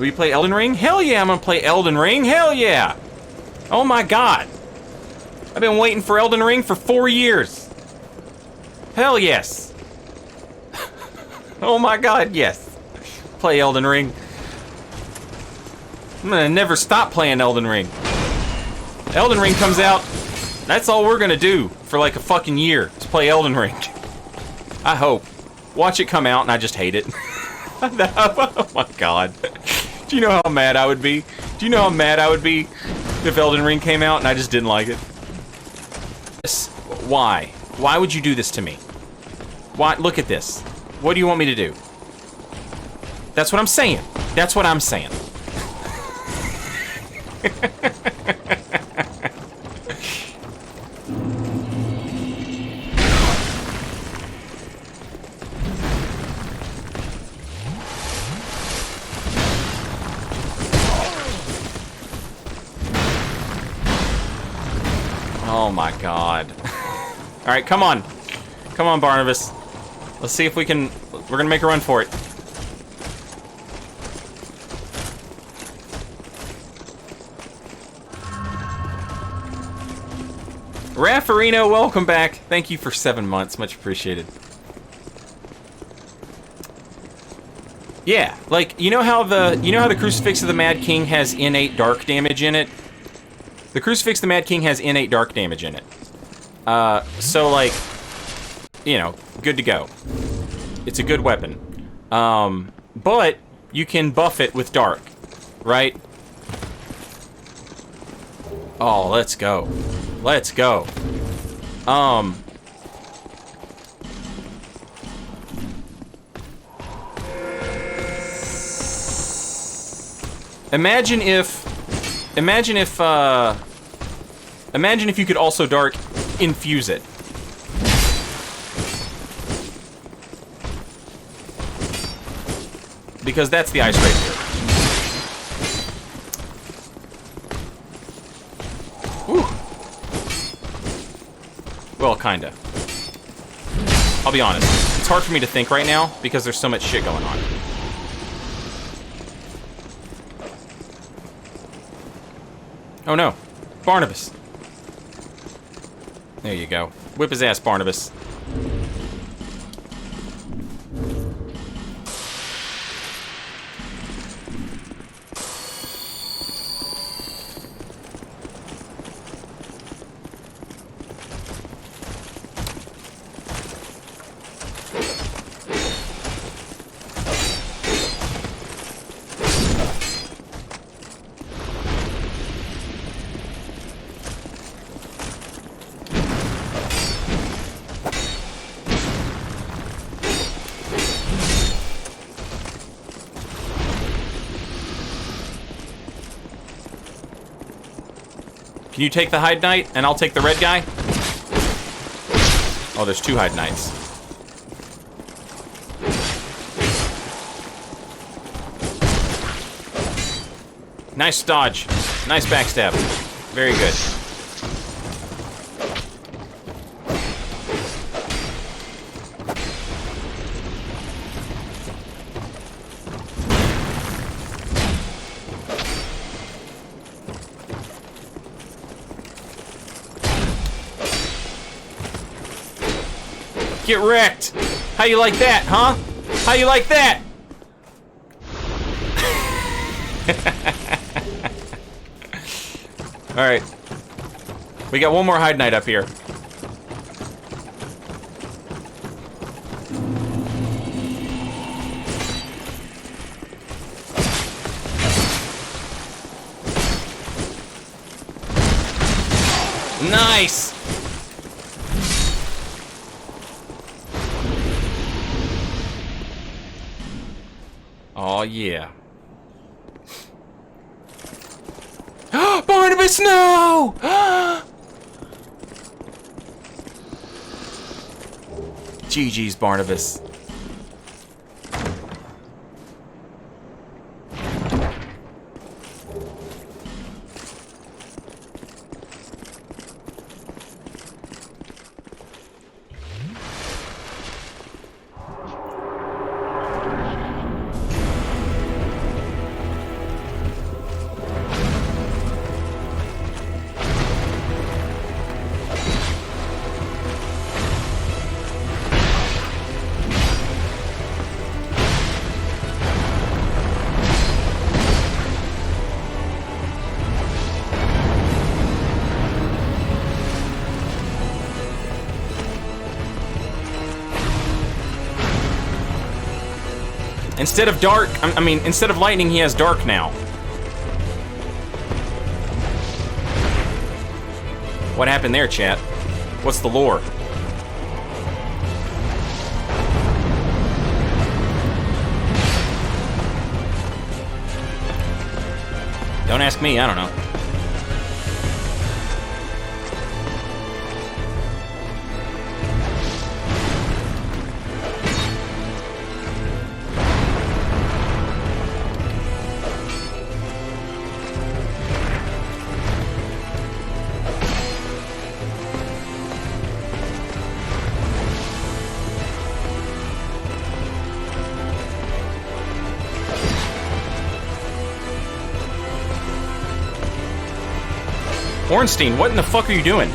Will you play Elden Ring? Hell yeah, I'm gonna play Elden Ring. Hell yeah. Oh my god. I've been waiting for Elden Ring for 4 years. Hell yes. Oh my god, yes. Play Elden Ring. I'm gonna never stop playing Elden Ring. Elden Ring comes out, that's all we're gonna do for like a fucking year, is play Elden Ring. I hope. Watch it come out and I just hate it. Oh my god. Do you know how mad I would be? Do you know how mad I would be if Elden Ring came out and I just didn't like it? Why? Why would you do this to me? Why? Look at this. What do you want me to do? That's what I'm saying. That's what I'm saying. Oh my god. Alright, come on. Come on, Barnabas. Let's see if we can... We're gonna make a run for it. Raffarino, welcome back. Thank you for 7 months. Much appreciated. Yeah, like, you know how the Crucifix of the Mad King has innate dark damage in it? The Crucifix of the Mad King has innate dark damage in it. So, like, you know, good to go. It's a good weapon. But you can buff it with dark, right? Oh, let's go. Let's go. Imagine if you could also dark infuse it. Because that's the ice rapier. Whew. Well, kinda. I'll be honest. It's hard for me to think right now because there's so much shit going on. Oh no. Barnabas. There you go. Whip his ass, Barnabas. Can you take the Hyde Knight, and I'll take the red guy? Oh, there's 2 Hyde Knights. Nice dodge. Nice backstab. Very good. Get wrecked! How you like that, huh? How you like that? Alright. We got one more Hyde Knight up here. Nice! Oh yeah. Barnabas, no! GG's, Barnabas. Instead of dark, I mean, instead of lightning, he has dark now. What happened there, chat? What's the lore? Don't ask me, I don't know. Ornstein, what in the fuck are you doing?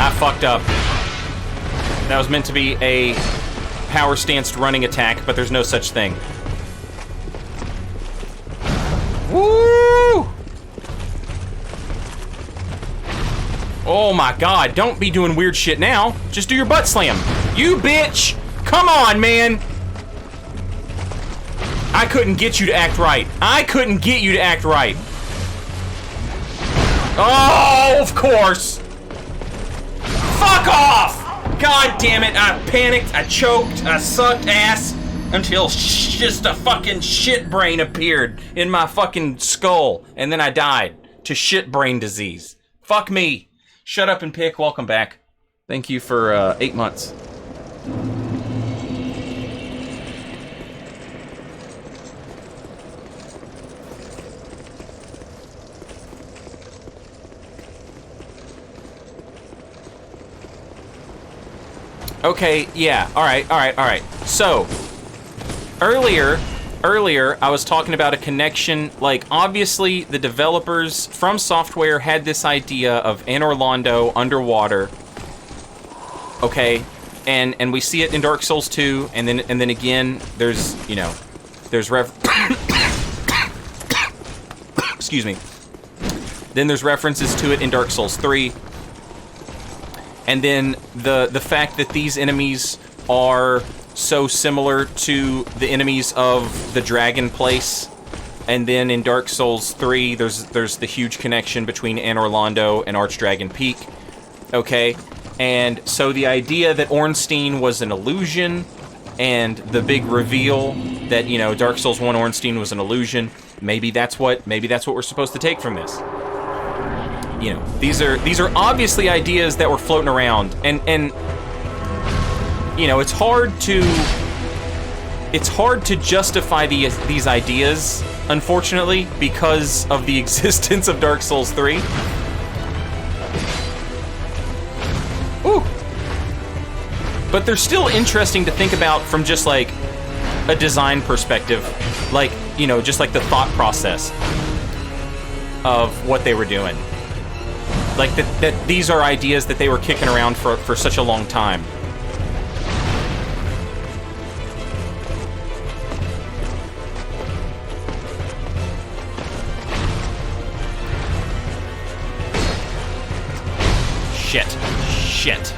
I fucked up. That was meant to be a power stanced running attack, but there's no such thing. Woo! Oh my god, don't be doing weird shit now. Just do your butt slam. You bitch! Come on, man! I couldn't get you to act right. I couldn't get you to act right. Oh, of course! Fuck off! God damn it, I panicked, I choked, I sucked ass until just a fucking shit brain appeared in my fucking skull, and then I died to shit brain disease. Fuck me. Shut up and pick. Welcome back. Thank you for 8 months. Okay, yeah. All right. So, earlier I was talking about a connection. Like, obviously, the developers from software had this idea of Anor Londo underwater. Okay, and we see it in Dark Souls 2, and then again, there's, you know, there's excuse me. Then there's references to it in Dark Souls 3. And then the fact that these enemies are so similar to the enemies of the Dragon Place, and then in Dark Souls 3, there's the huge connection between Anor Londo and Archdragon Peak. Okay, and so the idea that Ornstein was an illusion, and the big reveal that, you know, Dark Souls 1 Ornstein was an illusion. Maybe that's what we're supposed to take from this. You know, these are obviously ideas that were floating around, and you know, it's hard to justify these ideas, unfortunately, because of the existence of Dark Souls 3. Ooh. But they're still interesting to think about from just like a design perspective, like, you know, just like the thought process of what they were doing. Like that these are ideas that they were kicking around for such a long time. Shit.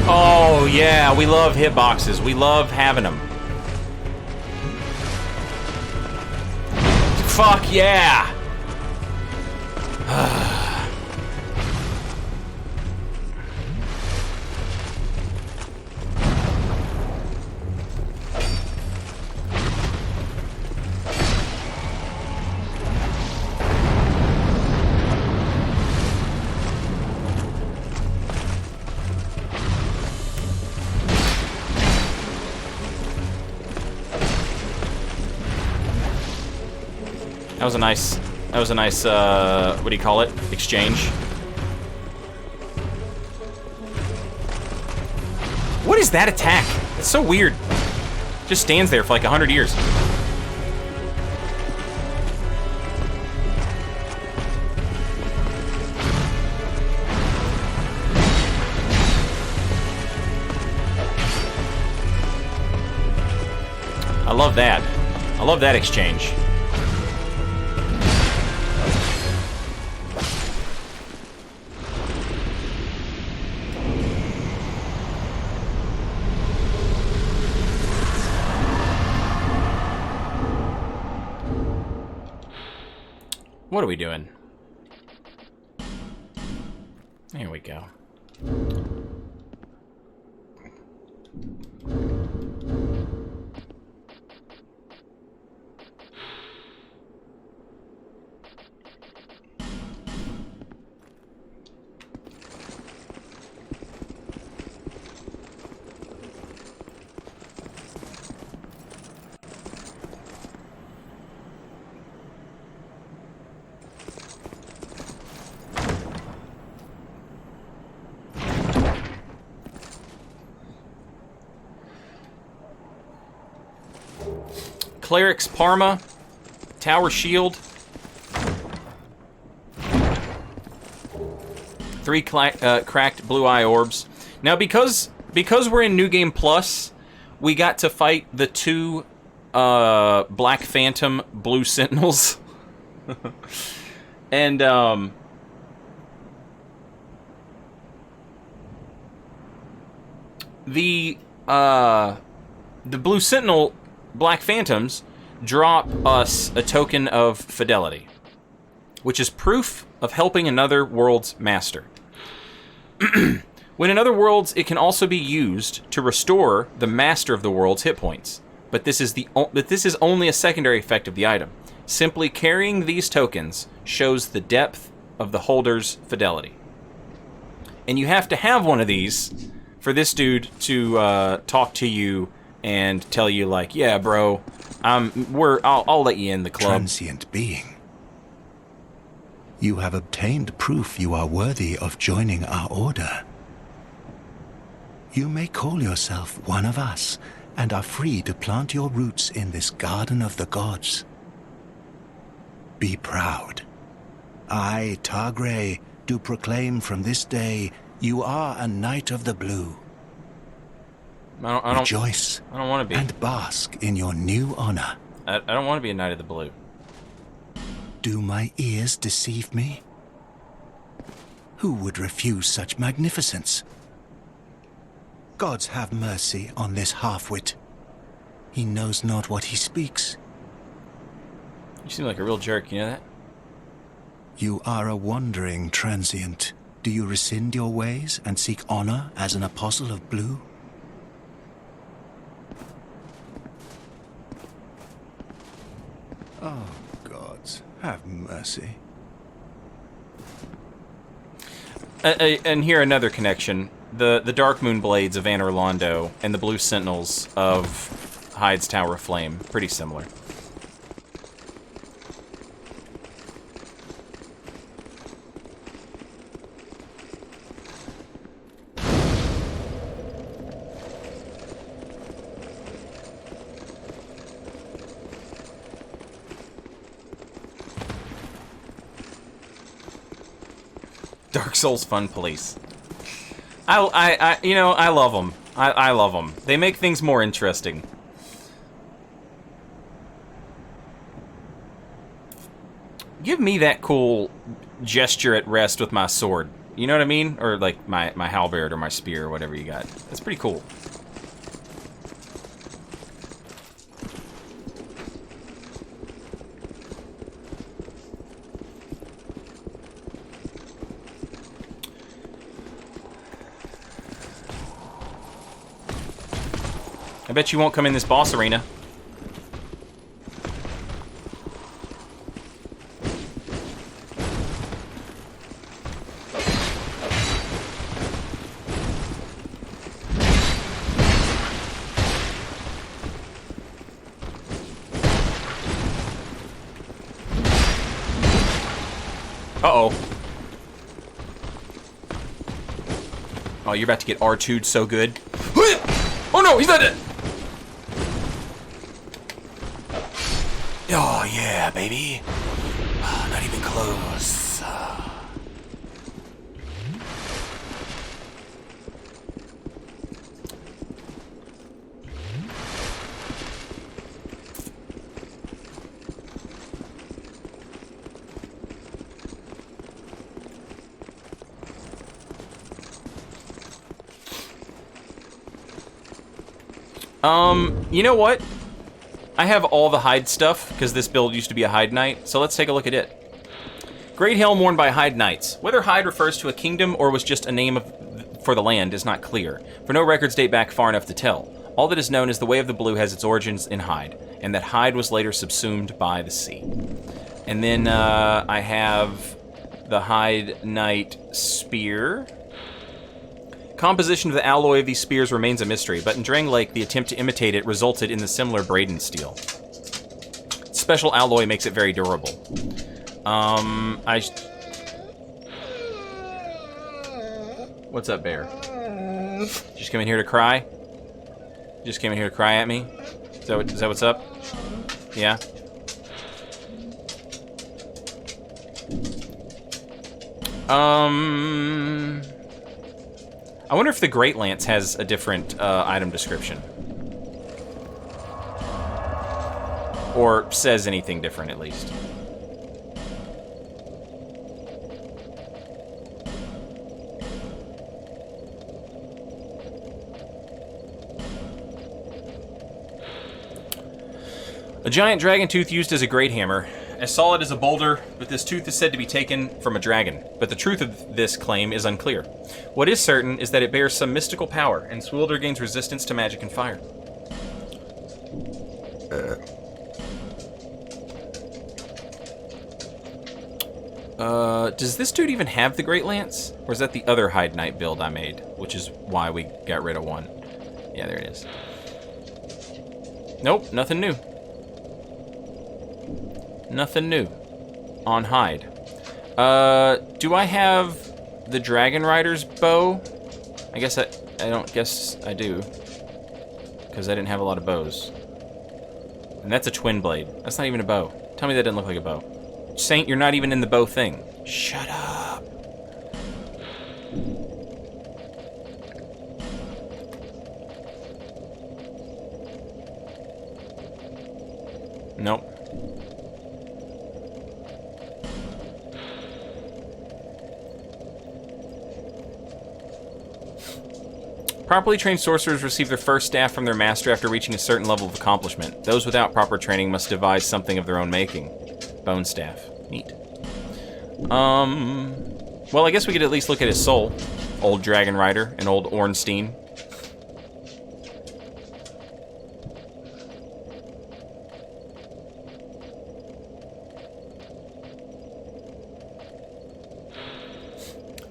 Oh yeah, we love hitboxes. We love having them. Fuck yeah! That was a nice, what do you call it? Exchange. What is that attack? It's so weird. Just stands there for like 100 years. I love that. I love that exchange. What are we doing? There we go. Cleric's Parma, Tower Shield, 3 cracked blue eye orbs. Now, because we're in New Game Plus, we got to fight the 2 Black Phantom blue Sentinels, and the blue Sentinel Black Phantoms drop us a token of fidelity, which is proof of helping another world's master. When in other worlds, it can also be used to restore the master of the world's hit points. But this is only a secondary effect of the item. Simply carrying these tokens shows the depth of the holder's fidelity. And you have to have one of these for this dude to talk to you and tell you, like, yeah, bro, I'll let you in the club. Transient being, you have obtained proof you are worthy of joining our order. You may call yourself one of us, and are free to plant your roots in this garden of the gods. Be proud. I, Targray, do proclaim from this day you are a Knight of the Blue. Rejoice I don't want to be. And bask in your new honor. I don't want to be a Knight of the Blue. Do my ears deceive me? Who would refuse such magnificence? Gods have mercy on this half-wit. He knows not what he speaks. You seem like a real jerk, you know that? You are a wandering transient. Do you rescind your ways and seek honor as an apostle of blue? Oh, gods, have mercy. And here another connection. The Dark Moon Blades of Anor Londo and the Blue Sentinels of Hyde's Tower of Flame. Pretty similar. Dark Souls Fun Police. I love them. I love them. They make things more interesting. Give me that cool gesture at rest with my sword. You know what I mean? Or like my halberd or my spear or whatever you got. That's pretty cool. I bet you won't come in this boss arena. Uh-oh. Oh, you're about to get R2'd so good. Oh no, he's not dead! Oh yeah, baby. Not even close. You know what? I have all the Hyde stuff, because this build used to be a Hyde Knight, so let's take a look at it. Great helm worn by Hyde Knights. Whether Hyde refers to a kingdom or was just a name for the land is not clear, for no records date back far enough to tell. All that is known is the Way of the Blue has its origins in Hyde, and that Hyde was later subsumed by the sea. And then I have the Hyde Knight Spear. Composition of the alloy of these spears remains a mystery, but in Drang Lake, the attempt to imitate it resulted in the similar Braden steel. Special alloy makes it very durable. What's up, bear? Just came in here to cry? Just came in here to cry at me? Is that what's up? Yeah? I wonder if the Great Lance has a different item description. Or says anything different, at least. A giant dragon tooth used as a great hammer. As solid as a boulder, but this tooth is said to be taken from a dragon. But the truth of this claim is unclear. What is certain is that it bears some mystical power, and its wielder gains resistance to magic and fire. Does this dude even have the Great Lance? Or is that the other Hyde Knight build I made? Which is why we got rid of one. Yeah, there it is. Nope, nothing new. Nothing new on Hyde. Do I have the Dragon Rider's bow? I guess I don't guess I do. Because I didn't have a lot of bows. And that's a twin blade. That's not even a bow. Tell me that doesn't look like a bow. Saint, you're not even in the bow thing. Shut up. Nope. Properly trained sorcerers receive their first staff from their master after reaching a certain level of accomplishment. Those without proper training must devise something of their own making. Bone staff. Neat. Well, I guess we could at least look at his soul. Old Dragon Rider and old Ornstein.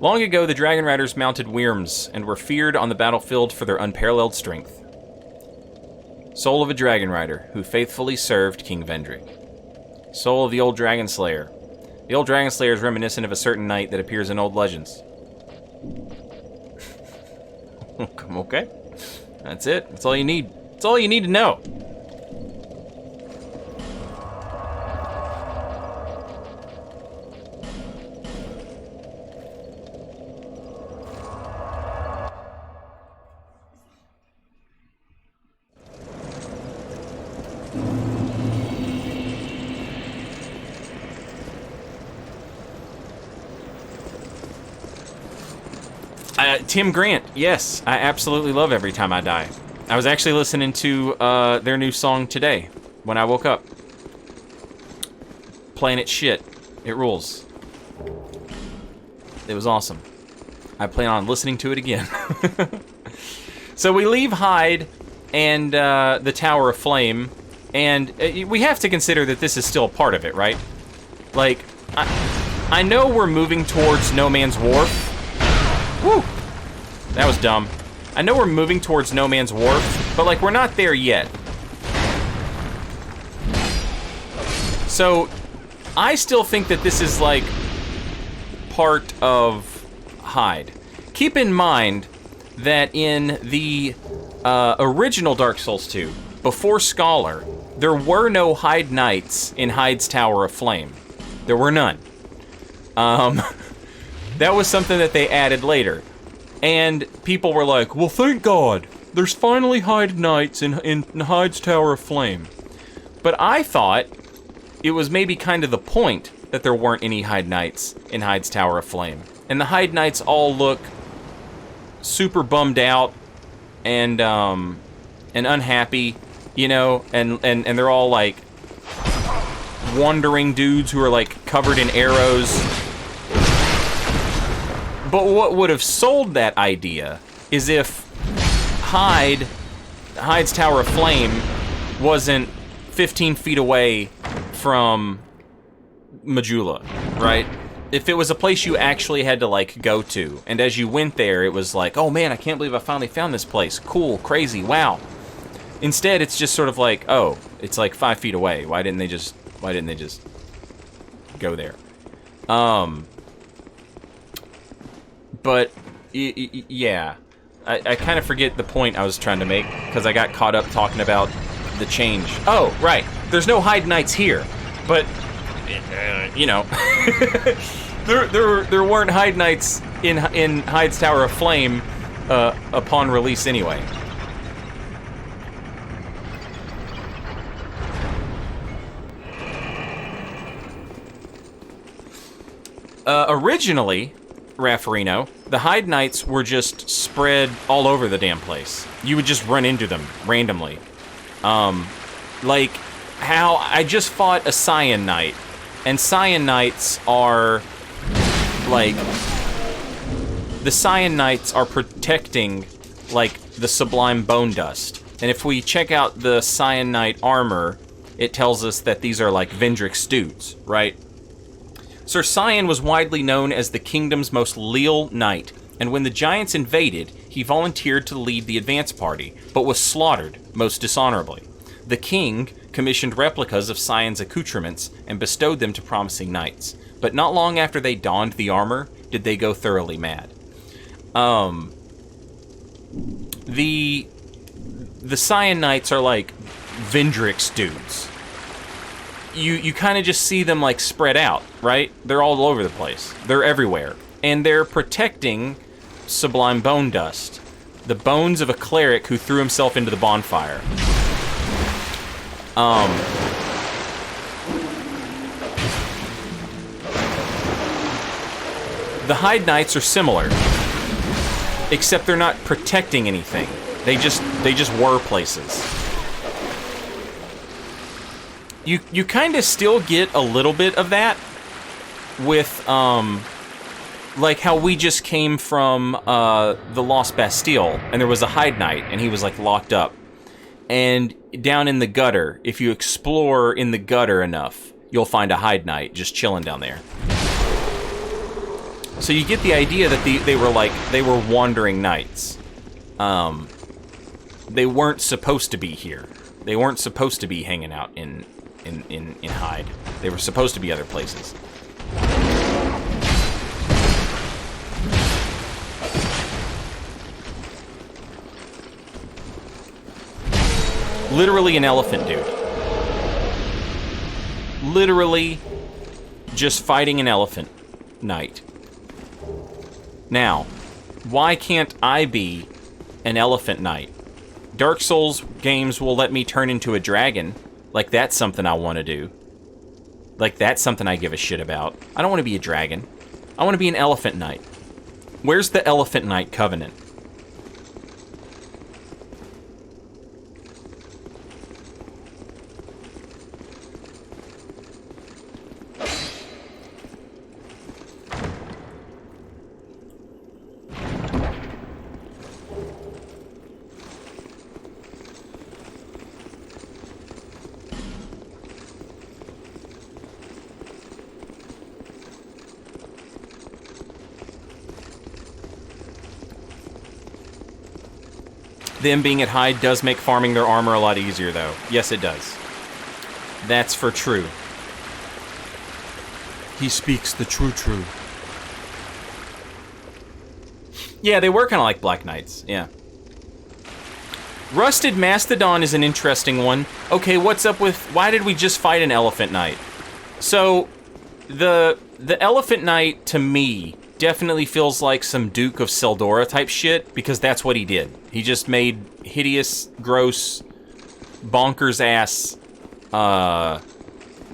Long ago, the Dragon Riders mounted Wyrms and were feared on the battlefield for their unparalleled strength. Soul of a Dragon Rider, who faithfully served King Vendrick. Soul of the old Dragon Slayer. The old Dragon Slayer is reminiscent of a certain knight that appears in old legends. Okay. That's it. That's all you need. That's all you need to know. Tim Grant, yes, I absolutely love Every Time I Die. I was actually listening to their new song today when I woke up. Planet shit. It rules. It was awesome. I plan on listening to it again. So we leave Hyde and the Tower of Flame, and we have to consider that this is still part of it, right? Like, I know we're moving towards No Man's Wharf. Woo! That was dumb. I know we're moving towards No Man's Wharf, but, like, we're not there yet. So, I still think that this is, like, part of Hyde. Keep in mind that in the original Dark Souls 2, before Scholar, there were no Hyde Knights in Hyde's Tower of Flame. There were none. That was something that they added later. And people were like, well, thank God, there's finally Hyde Knights in Hyde's Tower of Flame. But I thought it was maybe kind of the point that there weren't any Hyde Knights in Hyde's Tower of Flame. And the Hyde Knights all look super bummed out and unhappy, you know, and they're all like wandering dudes who are like covered in arrows. But what would have sold that idea is if Hyde's Tower of Flame wasn't 15 feet away from Majula, right? If it was a place you actually had to, like, go to, and as you went there, it was like, oh man, I can't believe I finally found this place. Cool, crazy, wow. Instead, it's just sort of like, oh, it's like 5 feet away. Why didn't they just go there? But, yeah. I kind of forget the point I was trying to make, because I got caught up talking about the change. Oh, right. There's no Hyde Knights here, but, you know. there weren't Hyde Knights in Hyde's Tower of Flame upon release anyway. Originally, Raffarino, the Hyde Knights were just spread all over the damn place. You would just run into them randomly. Like how I just fought a Scion Knight, and Scion Knights are like, the Scion Knights are protecting like the Sublime Bone Dust. And if we check out the Scion Knight armor, it tells us that these are like Vendrick's dudes, right? Sir Scion was widely known as the kingdom's most leal knight, and when the giants invaded, he volunteered to lead the advance party, but was slaughtered most dishonorably. The king commissioned replicas of Scion's accoutrements and bestowed them to promising knights, but not long after they donned the armor did they go thoroughly mad. The Scion Knights are like Vendrick's dudes. You kind of just see them like spread out, right? They're all over the place. They're everywhere. And they're protecting Sublime Bone Dust, the bones of a cleric who threw himself into the bonfire. The Hyde Knights are similar, except they're not protecting anything. They just were places. You kind of still get a little bit of that with, like how we just came from the Lost Bastille, and there was a Hyde Knight, and he was like locked up. And down in the gutter, if you explore in the gutter enough, you'll find a Hyde Knight just chilling down there. So you get the idea that they were wandering knights. They weren't supposed to be here. They weren't supposed to be hanging out in Hyde. They were supposed to be other places. Literally an elephant dude. Literally just fighting an elephant knight. Now, why can't I be an elephant knight? Dark Souls games will let me turn into a dragon. Like, that's something I want to do. Like, that's something I give a shit about. I don't want to be a dragon. I want to be an elephant knight. Where's the elephant knight covenant? Them being at Hyde does make farming their armor a lot easier, though. Yes, it does. That's for true. He speaks the true. Yeah, they were kind of like Black Knights, yeah. Rusted Mastodon is an interesting one. Okay, what's up with... Why did we just fight an Elephant Knight? So, the Elephant Knight, to me, definitely feels like some Duke of Seldora type shit, because that's what he did. He just made hideous, gross, bonkers-ass,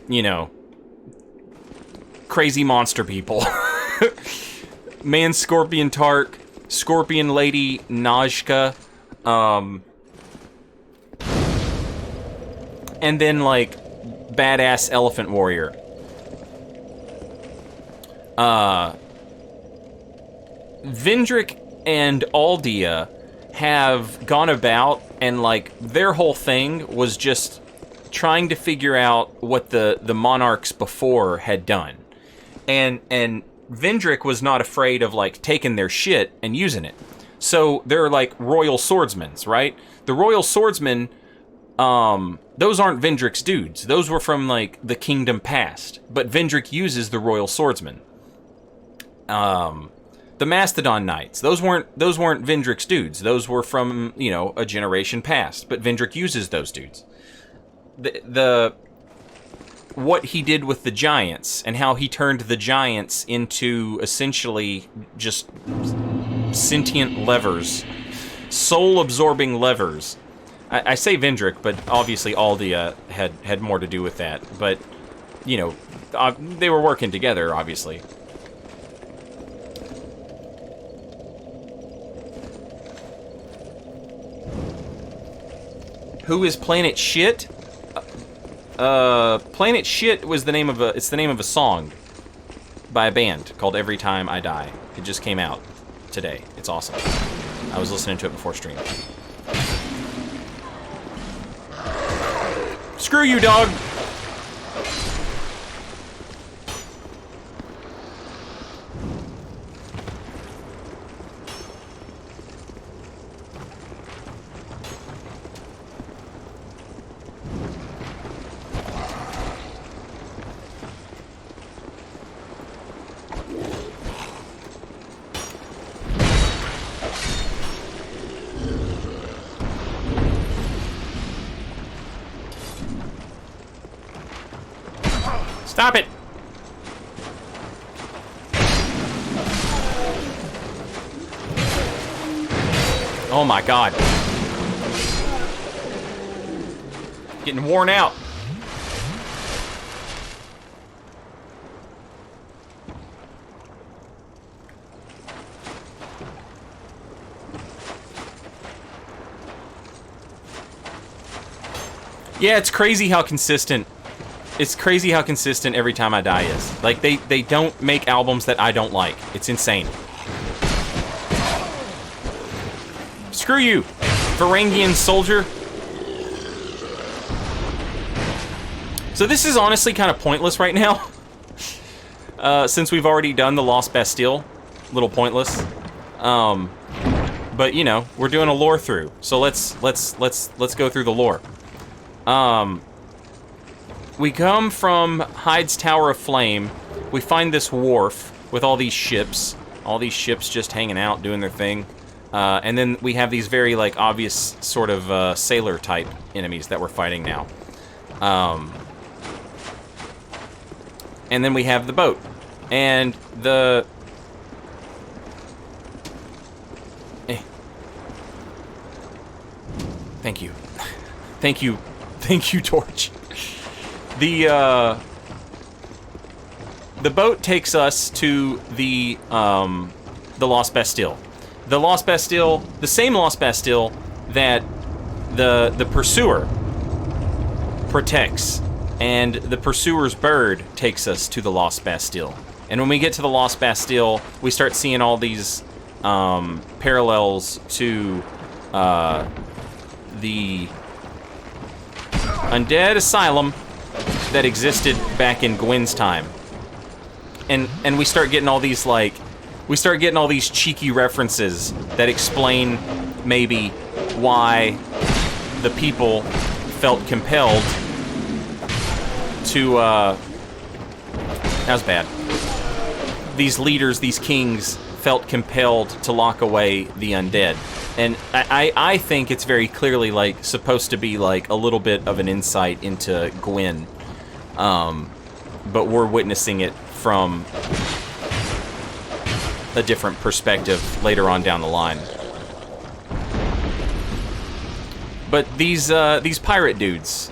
you know, crazy monster people. Man Scorpion Tark, Scorpion Lady Najka, and then, like, badass Elephant Warrior. Vindrick and Aldia have gone about, and, like, their whole thing was just trying to figure out what the monarchs before had done. And Vindrick was not afraid of, like, taking their shit and using it. So they're, like, royal swordsmen, right? The royal swordsmen... those aren't Vindrick's dudes. Those were from, like, the kingdom past. But Vindrick uses the royal swordsman. The Mastodon Knights, those weren't Vindrick's dudes. Those were from, you know, a generation past. But Vindrick uses those dudes. What he did with the giants, and how he turned the giants into, essentially, just sentient levers. Soul-absorbing levers. I say Vindrick, but obviously Aldia had more to do with that. But, you know, they were working together, obviously. Who is Planet Shit? Planet Shit was the name of it's the name of a song by a band called Every Time I Die. It just came out today. It's awesome. I was listening to it before stream. Screw you, dog! Stop it! Oh my god. Getting worn out. Yeah, it's crazy how consistent... It's crazy how consistent Every Time I Die is. Like, they don't make albums that I don't like. It's insane. Screw you, Varangian soldier. So this is honestly kind of pointless right now. Since we've already done the Lost Bastille. A little pointless. But, you know, we're doing a lore through. So let's go through the lore. We come from Hyde's Tower of Flame. We find this wharf with all these ships. All these ships just hanging out, doing their thing. And then we have these very, like, obvious sort of sailor-type enemies that we're fighting now. And then we have the boat. And the... Thank you. Thank you. Thank you, Torch. The boat takes us to the Lost Bastille. The Lost Bastille, the same Lost Bastille that the Pursuer protects, and the Pursuer's bird takes us to the Lost Bastille. And when we get to the Lost Bastille, we start seeing all these parallels to the Undead Asylum that existed back in Gwen's time. And we start getting all these, like, cheeky references that explain maybe why the people felt compelled to, that was bad. These leaders, these kings, felt compelled to lock away the undead. And I think it's very clearly, like, supposed to be, like, a little bit of an insight into Gwyn. But we're witnessing it from a different perspective later on down the line. But these pirate dudes,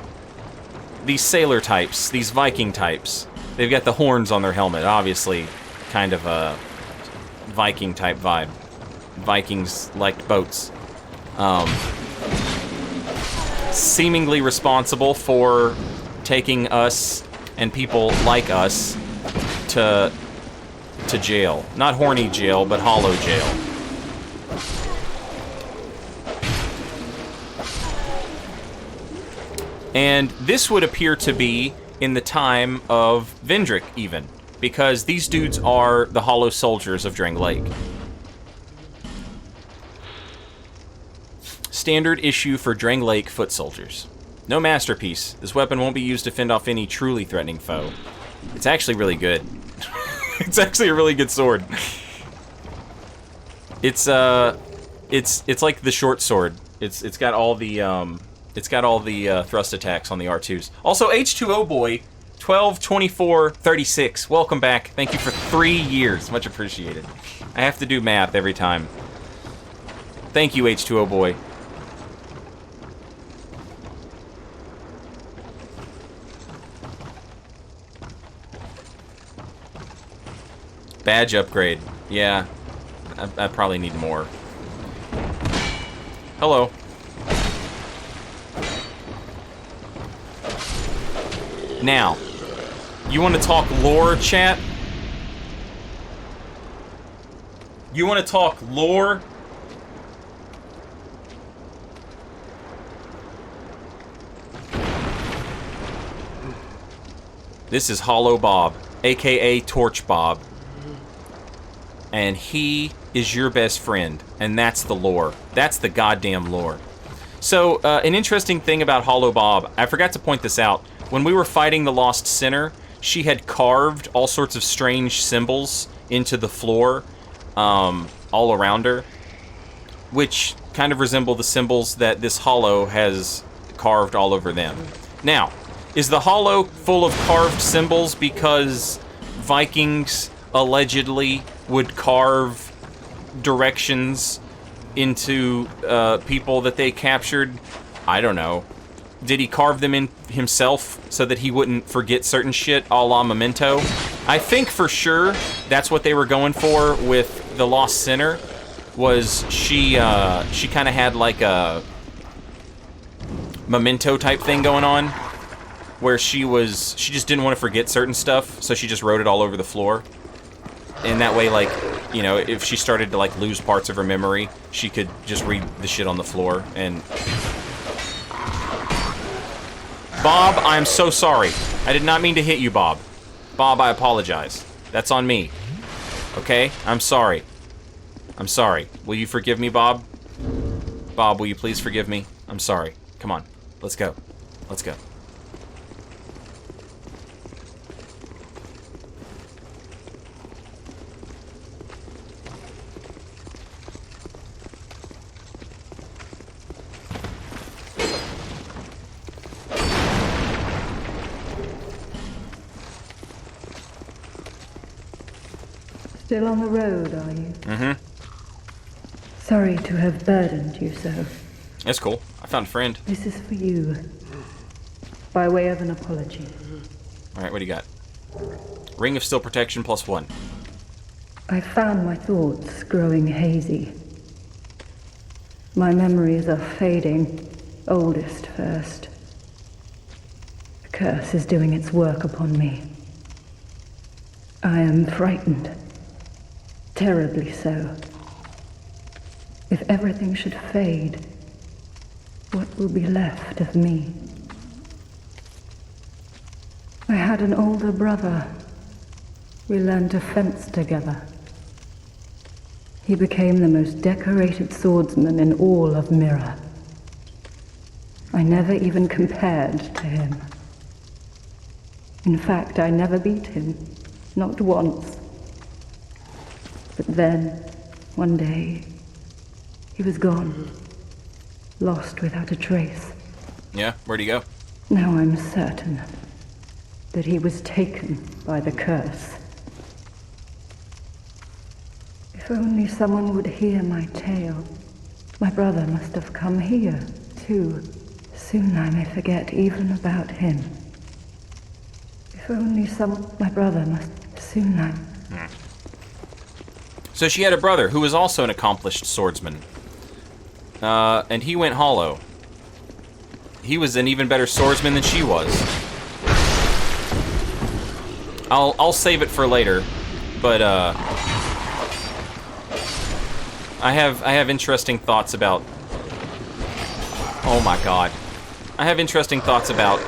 these sailor types, these Viking types, they've got the horns on their helmet, obviously kind of a Viking type vibe. Vikings liked boats. Seemingly responsible for taking us and people like us to jail. Not horny jail, but hollow jail. And this would appear to be in the time of Vendrick, even, because these dudes are the hollow soldiers of Drang Lake. Standard issue for Drang Lake foot soldiers. No masterpiece. This weapon won't be used to fend off any truly threatening foe. It's actually really good. It's actually a really good sword. It's like the short sword. It's got all the thrust attacks on the R2s. Also, H2O Boy, 12/24/36. Welcome back. Thank you for 3 years. Much appreciated. I have to do math every time. Thank you, H2O Boy. Badge upgrade. Yeah, I probably need more. Hello. Now, you want to talk lore, chat? You want to talk lore? This is Hollow Bob, aka Torch Bob. And he is your best friend, and that's the lore. That's the goddamn lore. So, an interesting thing about Hollow Bob, I forgot to point this out. When we were fighting the Lost Sinner, she had carved all sorts of strange symbols into the floor, all around her, which kind of resemble the symbols that this Hollow has carved all over them. Now, is the Hollow full of carved symbols because Vikings allegedly would carve directions into people that they captured? I don't know. Did he carve them in himself so that he wouldn't forget certain shit, a la Memento? I think for sure that's what they were going for with the Lost Sinner, was she kind of had like a Memento type thing going on, where she just didn't want to forget certain stuff, so she just wrote it all over the floor. And that way, like, you know, if she started to, like, lose parts of her memory, she could just read the shit on the floor. And Bob, I'm so sorry. I did not mean to hit you, Bob. Bob, I apologize. That's on me. Okay? I'm sorry. I'm sorry. Will you forgive me, Bob? Bob, will you please forgive me? I'm sorry. Come on. Let's go. Let's go. Still on the road, are you? Mm-hmm. Sorry to have burdened you so. That's cool. I found a friend. This is for you. By way of an apology. Alright, what do you got? Ring of Steel Protection +1. I found my thoughts growing hazy. My memories are fading, oldest first. The curse is doing its work upon me. I am frightened. Terribly so. If everything should fade, what will be left of me? I had an older brother. We learned to fence together. He became the most decorated swordsman in all of Mirror. I never even compared to him. In fact, I never beat him. Not once. But then, one day, he was gone. Lost without a trace. Yeah, where'd he go? Now I'm certain that he was taken by the curse. If only someone would hear my tale. My brother must have come here, too. Soon I may forget even about him. If only my brother must... Soon I'm... So she had a brother who was also an accomplished swordsman. And he went hollow. He was an even better swordsman than she was. I'll save it for later, but I have interesting thoughts about... Oh my god. I have interesting thoughts about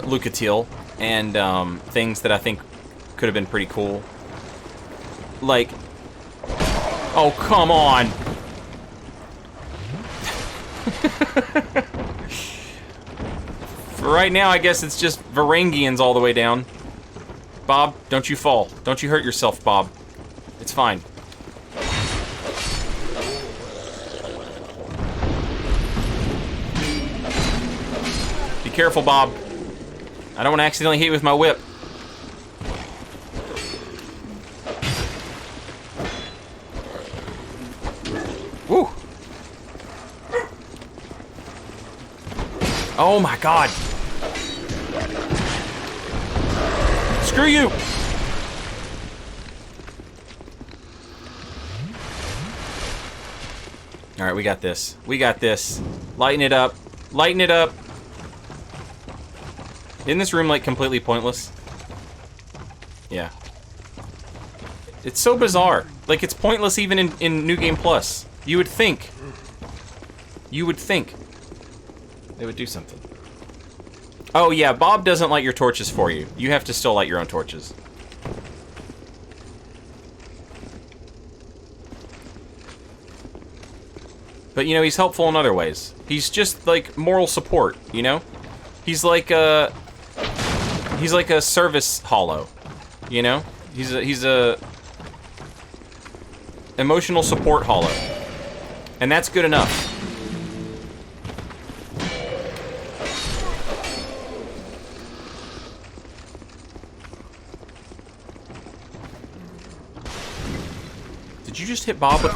Lucatil and things that I think could have been pretty cool. Like... Oh, come on! For right now, I guess it's just Varangians all the way down. Bob, don't you fall. Don't you hurt yourself, Bob. It's fine. Be careful, Bob. I don't want to accidentally hit you with my whip. Woo! Oh my god! Screw you! Alright, we got this. We got this. Lighten it up. Lighten it up. Isn't this room, like, completely pointless? Yeah. It's so bizarre. Like, it's pointless even in New Game Plus. You would think. You would think. They would do something. Oh, yeah, Bob doesn't light your torches for you. You have to still light your own torches. But, you know, he's helpful in other ways. He's just, like, moral support, you know? He's like a service hollow, you know? He's a emotional support hollow. And that's good enough. Did you just hit Bob with...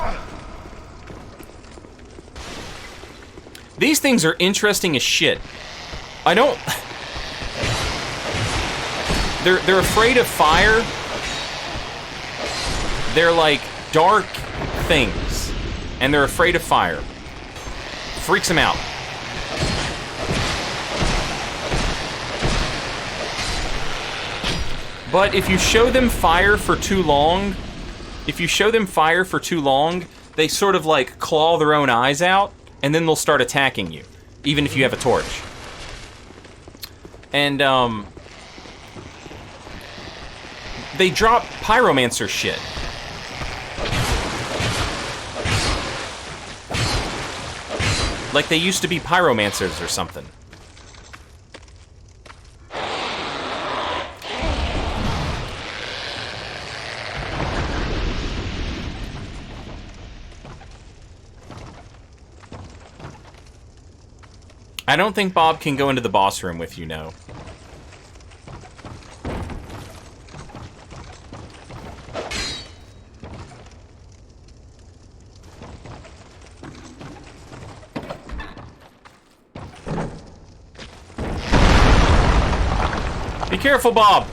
These things are interesting as shit. I don't... They're afraid of fire. They're like dark things. And they're afraid of fire. Freaks them out. But if you show them fire for too long... If you show them fire for too long, they sort of like claw their own eyes out, and then they'll start attacking you, even if you have a torch. And, they drop Pyromancer shit. Like they used to be Pyromancers or something. I don't think Bob can go into the boss room with you, no. Be careful, Bob!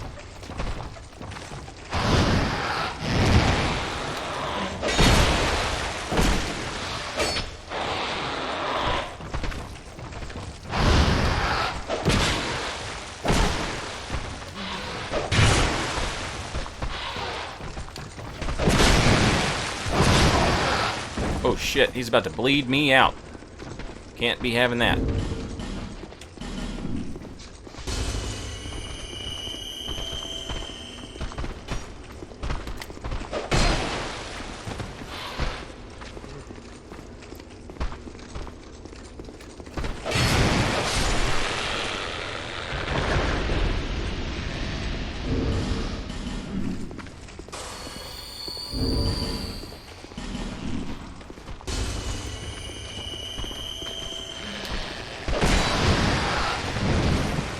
Oh shit, he's about to bleed me out. Can't be having that.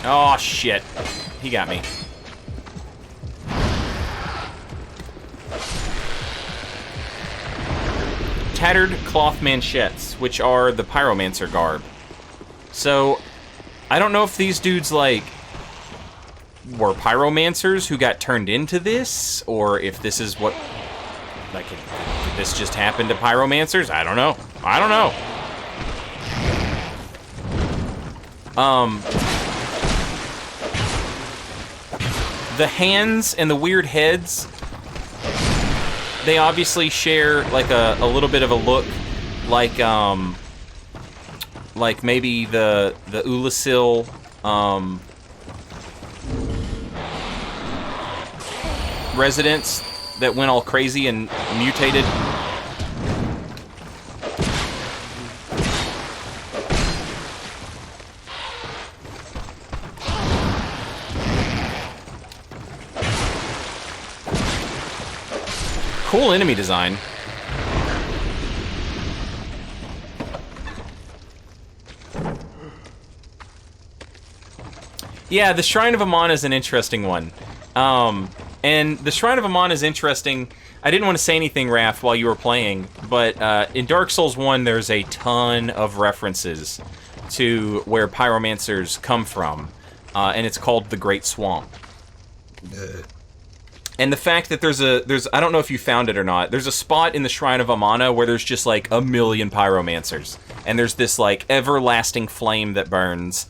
Oh, shit. He got me. Tattered cloth manchettes, which are the Pyromancer Garb. So, I don't know if these dudes, like, were pyromancers who got turned into this, or if this is what, like, did this just happen to pyromancers? I don't know. I don't know. The hands and the weird heads, they obviously share, like, a little bit of a look like maybe the Ulasil, residents that went all crazy and mutated. Cool enemy design. Yeah, the Shrine of Amon is an interesting one. And the Shrine of Amon is interesting. I didn't want to say anything, Raph, while you were playing, but in Dark Souls 1, there's a ton of references to where pyromancers come from, and it's called the Great Swamp. And the fact that there's I don't know if you found it or not, there's a spot in the Shrine of Amana where there's just like 1 million pyromancers. And there's this like everlasting flame that burns.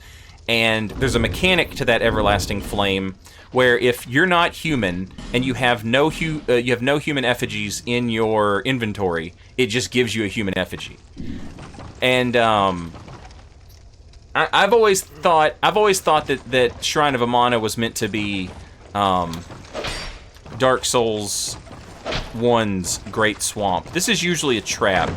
And there's a mechanic to that everlasting flame where if you're not human and you have no human effigies in your inventory, it just gives you a human effigy. And I've always thought that Shrine of Amana was meant to be Dark Souls 1's Great Swamp. This is usually a trap.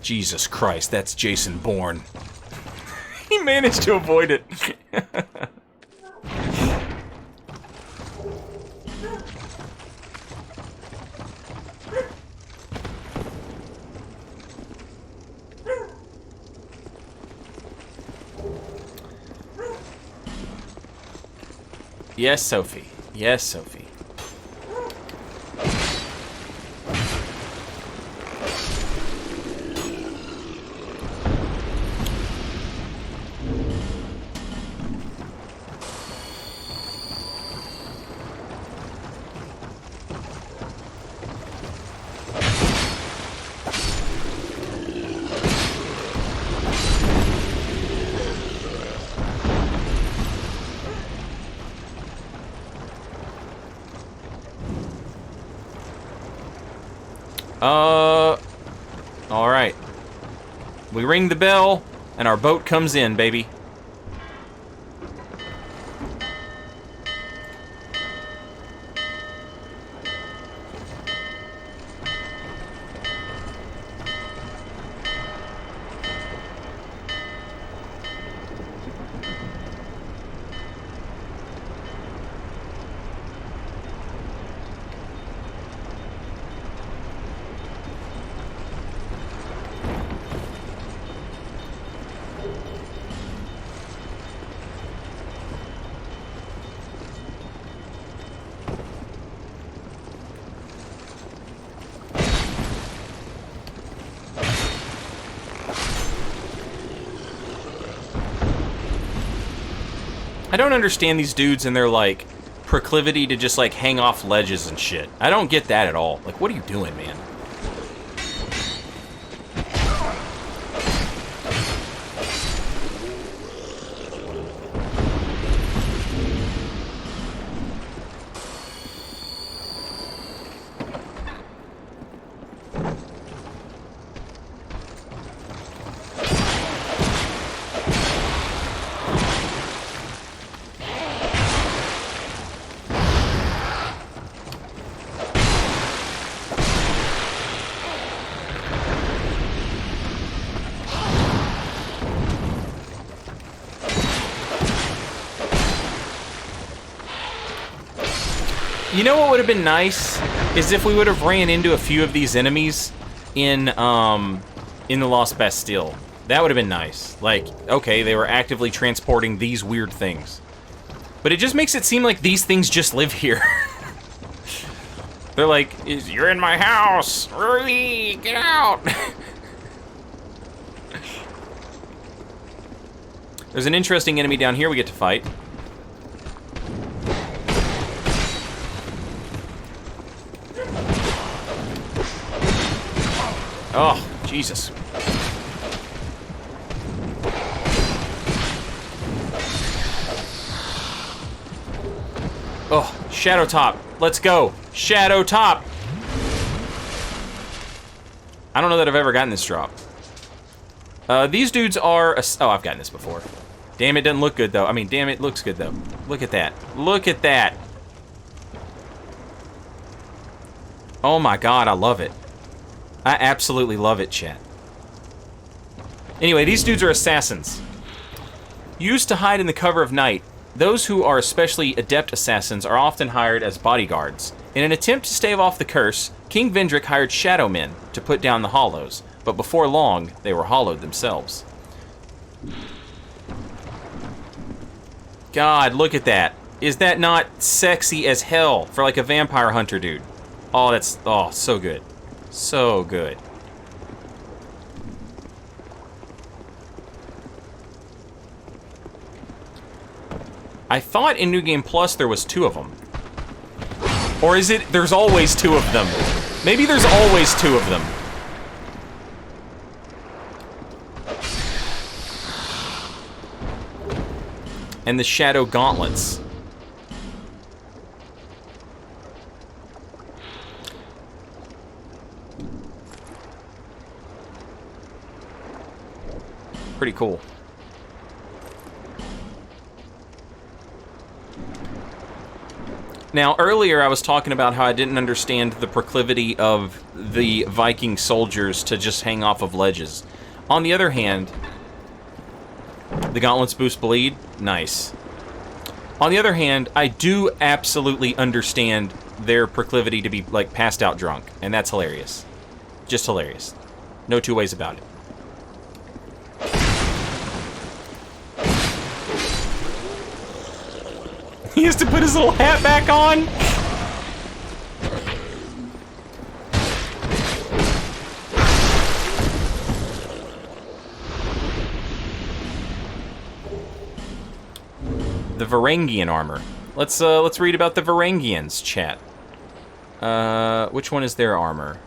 Jesus Christ, that's Jason Bourne. He managed to avoid it. Yes, Sophie. Yes, Sophie. Alright. We ring the bell, and our boat comes in, baby. I don't understand these dudes and their, like, proclivity to just, like, hang off ledges and shit. I don't get that at all. Like, what are you doing, man? You know what would have been nice is if we would have ran into a few of these enemies in the Lost Bastille. That would have been nice. Like, okay, they were actively transporting these weird things. But it just makes it seem like these things just live here. They're like, you're in my house! Hurry, get out! There's an interesting enemy down here we get to fight. Oh, Jesus. Oh, Shadow Top. Let's go. Shadow Top. I don't know that I've ever gotten this drop. These dudes are... Oh, I've gotten this before. Damn, it doesn't look good, though. I mean, damn, it looks good, though. Look at that. Look at that. Oh, my God, I love it. I absolutely love it, chat. Anyway, these dudes are assassins. Used to hide in the cover of night, those who are especially adept assassins are often hired as bodyguards. In an attempt to stave off the curse, King Vendrick hired shadow men to put down the hollows, but before long, they were hollowed themselves. God, look at that. Is that not sexy as hell for like a vampire hunter dude? Oh, that's, oh, so good. So good. I thought in New Game Plus there was 2 of them. Or is it there's always 2 of them? Maybe there's always 2 of them. And the Shadow Gauntlets. Pretty cool. Now, earlier I was talking about how I didn't understand the proclivity of the Viking soldiers to just hang off of ledges. On the other hand, the gauntlets boost bleed. Nice. On the other hand, I do absolutely understand their proclivity to be, like, passed out drunk. And that's hilarious. Just hilarious. No two ways about it. He has to put his little hat back on. The Varangian Armor. Let's read about the Varangians, chat. Which one is their armor?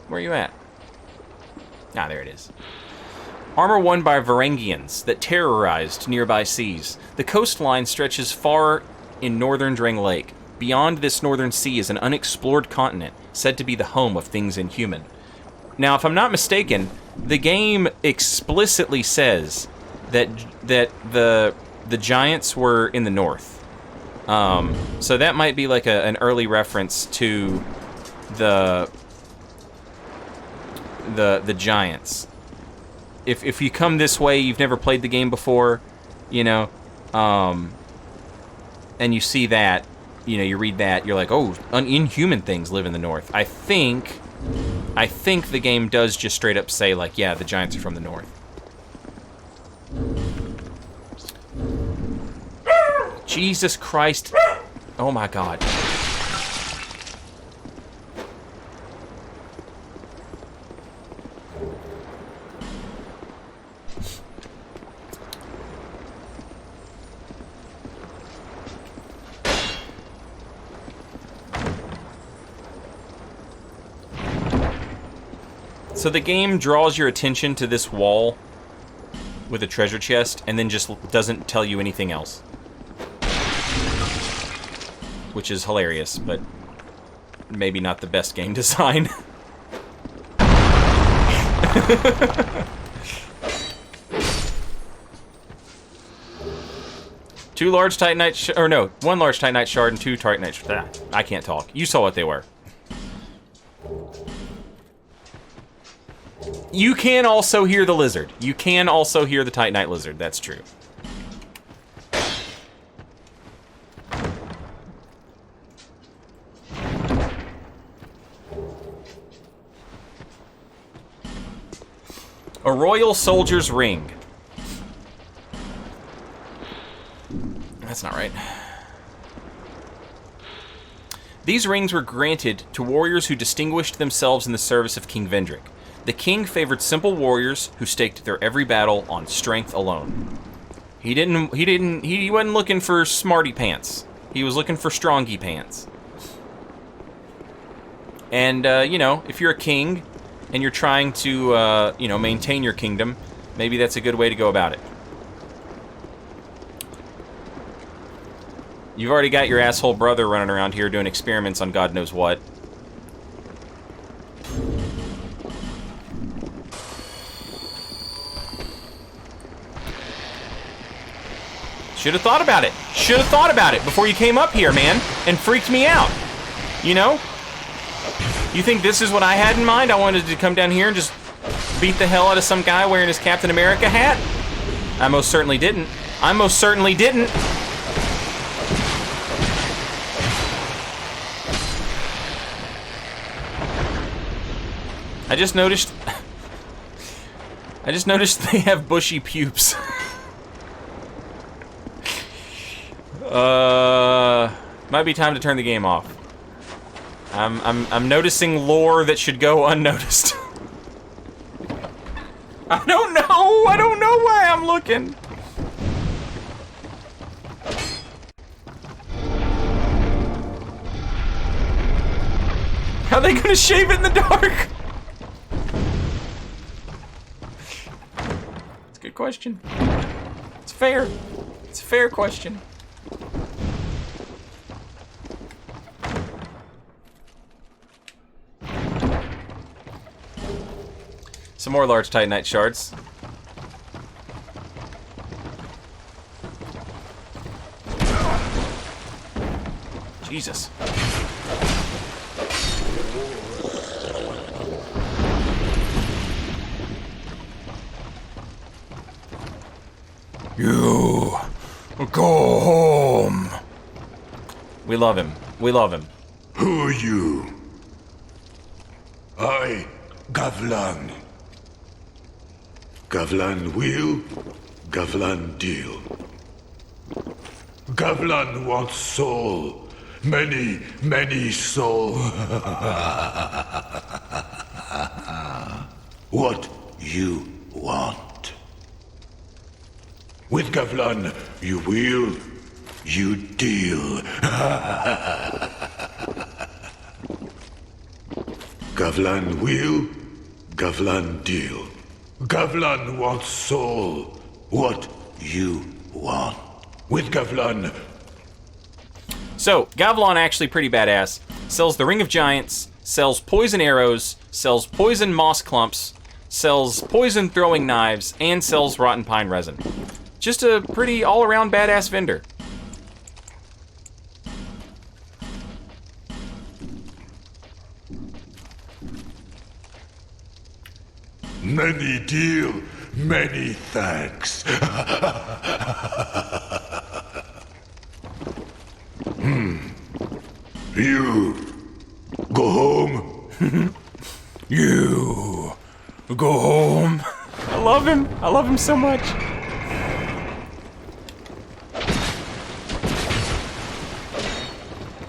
Where are you at? Ah, there it is. Armor won by Varangians that terrorized nearby seas. The coastline stretches far in northern Drang Lake. Beyond this northern sea is an unexplored continent, said to be the home of things inhuman. Now, if I'm not mistaken, the game explicitly says that the giants were in the north. So that might be like an early reference to the giants. If you come this way, you've never played the game before, you know, and you see that, you know, you read that, you're like, oh, inhuman things live in the north. I think the game does just straight up say, like, yeah, the giants are from the north. Jesus Christ. Oh my God. So the game draws your attention to this wall with a treasure chest and then just doesn't tell you anything else. Which is hilarious, but maybe not the best game design. Two large Titanite or no, one large Titanite shard and two Titanite. I can't talk. You saw what they were. You can also hear the lizard. You can also hear the Titanite lizard. That's true. A royal soldier's ring. That's not right. These rings were granted to warriors who distinguished themselves in the service of King Vendrick. The king favored simple warriors who staked their every battle on strength alone. He wasn't looking for smarty pants. He was looking for strongy pants. And, you know, if you're a king and you're trying to, you know, maintain your kingdom, maybe that's a good way to go about it. You've already got your asshole brother running around here doing experiments on God knows what. Should have thought about it. Should have thought about it before you came up here, man, and freaked me out. You know? You think this is what I had in mind? I wanted to come down here and just beat the hell out of some guy wearing his Captain America hat? I most certainly didn't. I most certainly didn't. I just noticed they have bushy pubes. Might be time to turn the game off. I'm noticing lore that should go unnoticed. I don't know why I'm looking. How are they gonna shave it in the dark? It's a good question. It's fair. It's a fair question. Some more large Titanite shards. Jesus. You go home. We love him. We love him. Who are you? I, Gavlan. Gavlan will, Gavlan deal. Gavlan wants soul. Many, many soul. What you want. With Gavlan, you will, you deal. Gavlan will, Gavlan deal. Gavlan wants soul. What you want. With Gavlan. So, Gavlan actually pretty badass. Sells the Ring of Giants, sells poison arrows, sells poison moss clumps, sells poison throwing knives, and sells rotten pine resin. Just a pretty all-around badass vendor. Many deal, many thanks. You go home. You go home. I love him. I love him so much.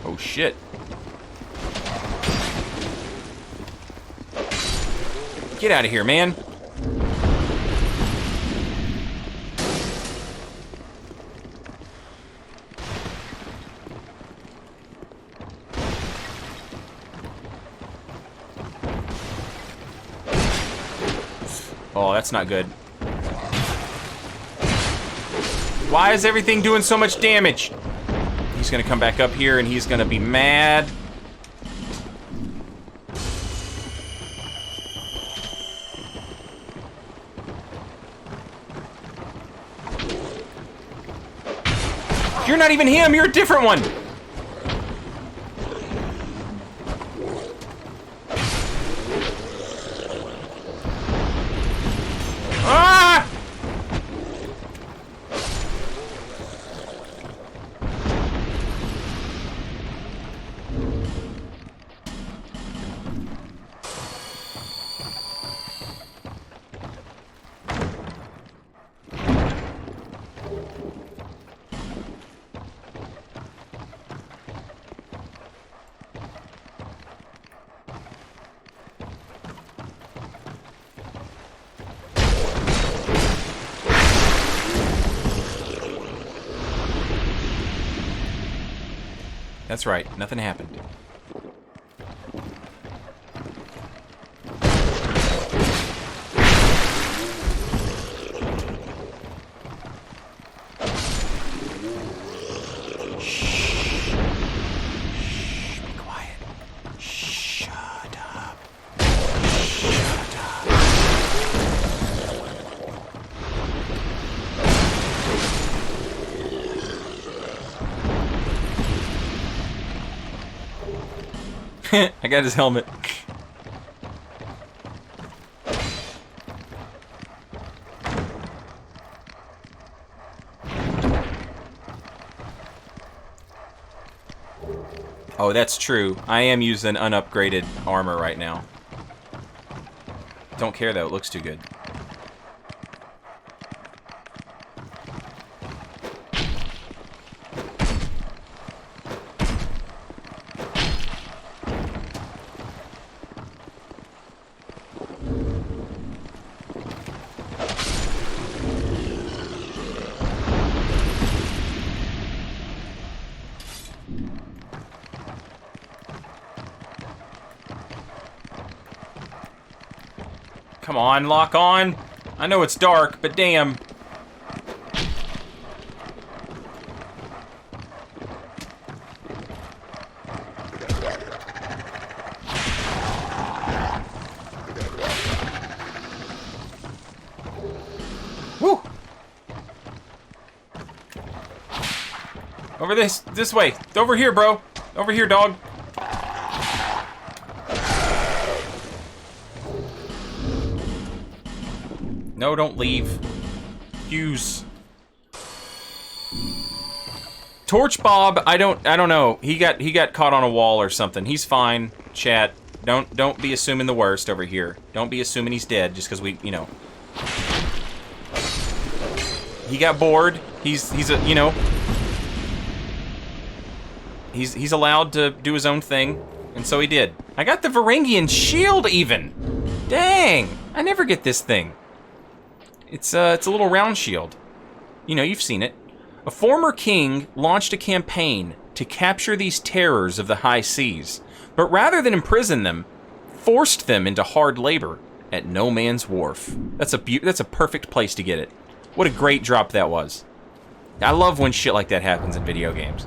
Oh shit. Get out of here, man. Oh, that's not good. Why is everything doing so much damage? He's gonna come back up here and he's gonna be mad. You're not even him, you're a different one. That's right. Nothing happened. I got his helmet. Oh, that's true. I am using unupgraded armor right now. Don't care though, it looks too good. Come on, lock on. I know it's dark, but damn. Woo! Over this way. Over here, bro. Over here, dog. No, don't leave. Use. Torch Bob, I don't know. He got caught on a wall or something. He's fine. Chat. Don't be assuming the worst over here. Don't be assuming he's dead just because we, you know. He got bored. He's a, you know. He's allowed to do his own thing, and so he did. I got the Varangian Shield even. Dang. I never get this thing. It's a little round shield. You know, you've seen it. A former king launched a campaign to capture these terrors of the high seas, but rather than imprison them, forced them into hard labor at No Man's Wharf. That's a perfect place to get it. What a great drop that was. I love when shit like that happens in video games.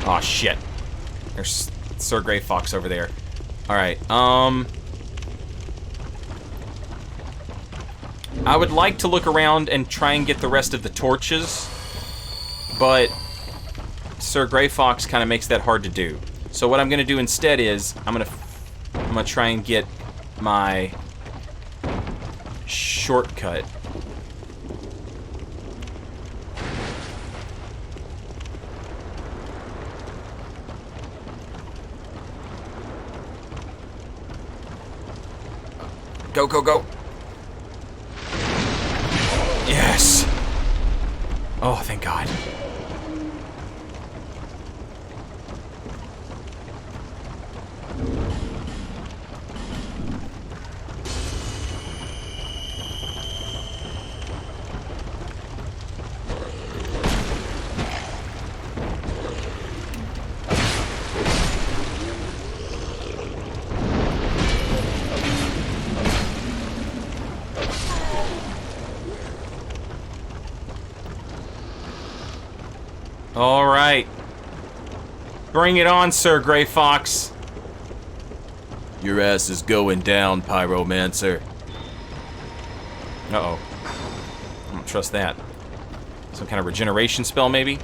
Aw, shit. There's Sir Grey Fox over there. Alright, I would like to look around and try and get the rest of the torches, but Sir Grey Fox kind of makes that hard to do. So what I'm going to do instead is, I'm gonna try and get my shortcut. Go, go, go. Yes. Oh, thank God. All right. Bring it on, Sir Grey Fox. Your ass is going down, Pyromancer. Uh-oh. I don't trust that. Some kind of regeneration spell, maybe?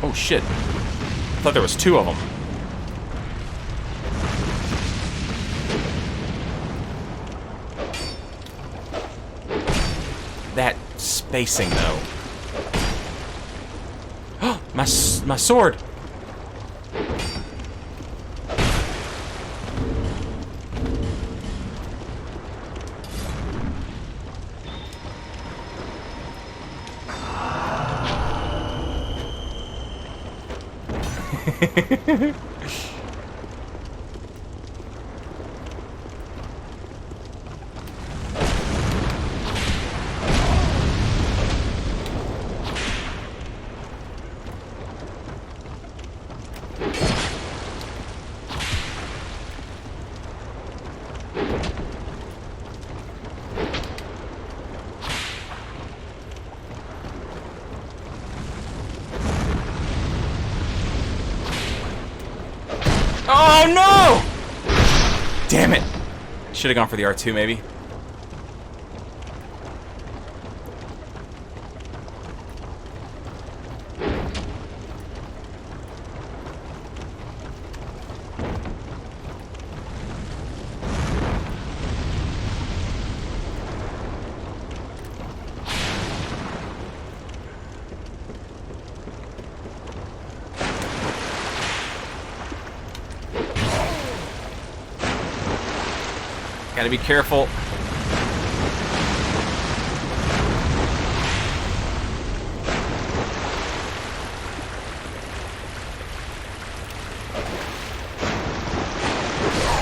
Oh, shit. I thought there was two of them. That spacing, though. Oh, my sword! Oh no! Damn it! Should have gone for the R2 maybe. Gotta be careful.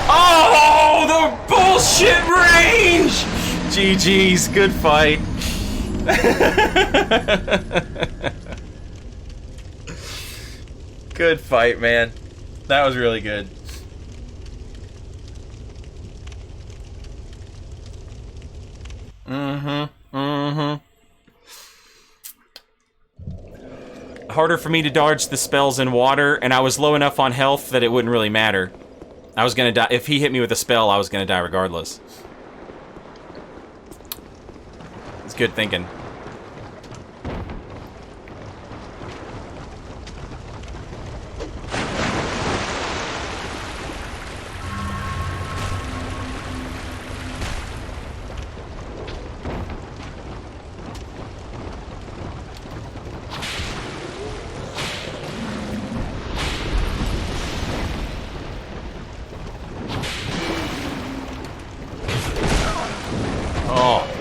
Oh, the bullshit range! GG's, good fight. Good fight, man. That was really good. Harder for me to dodge the spells in water, and I was low enough on health that it wouldn't really matter. I was gonna die. If he hit me with a spell, I was gonna die regardless. It's good thinking.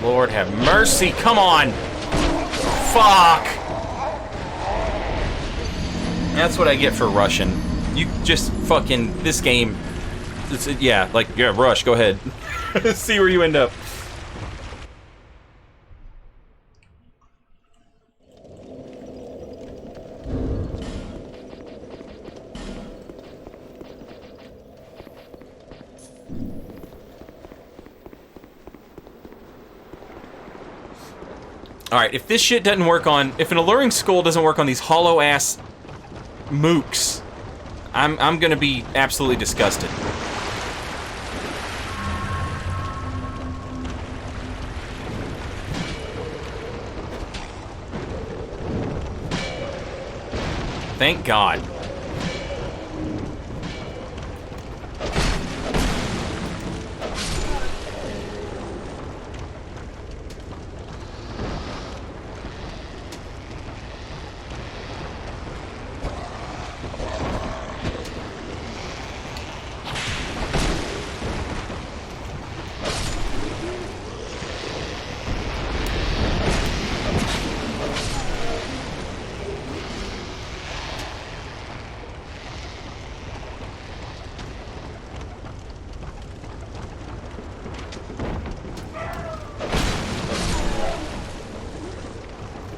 Lord have mercy, come on! Fuck! That's what I get for rushing. You just fucking, this game, yeah, rush, go ahead. See where you end up. Alright, if this shit doesn't work on... If an alluring skull doesn't work on these hollow-ass mooks, I'm gonna be absolutely disgusted. Thank God.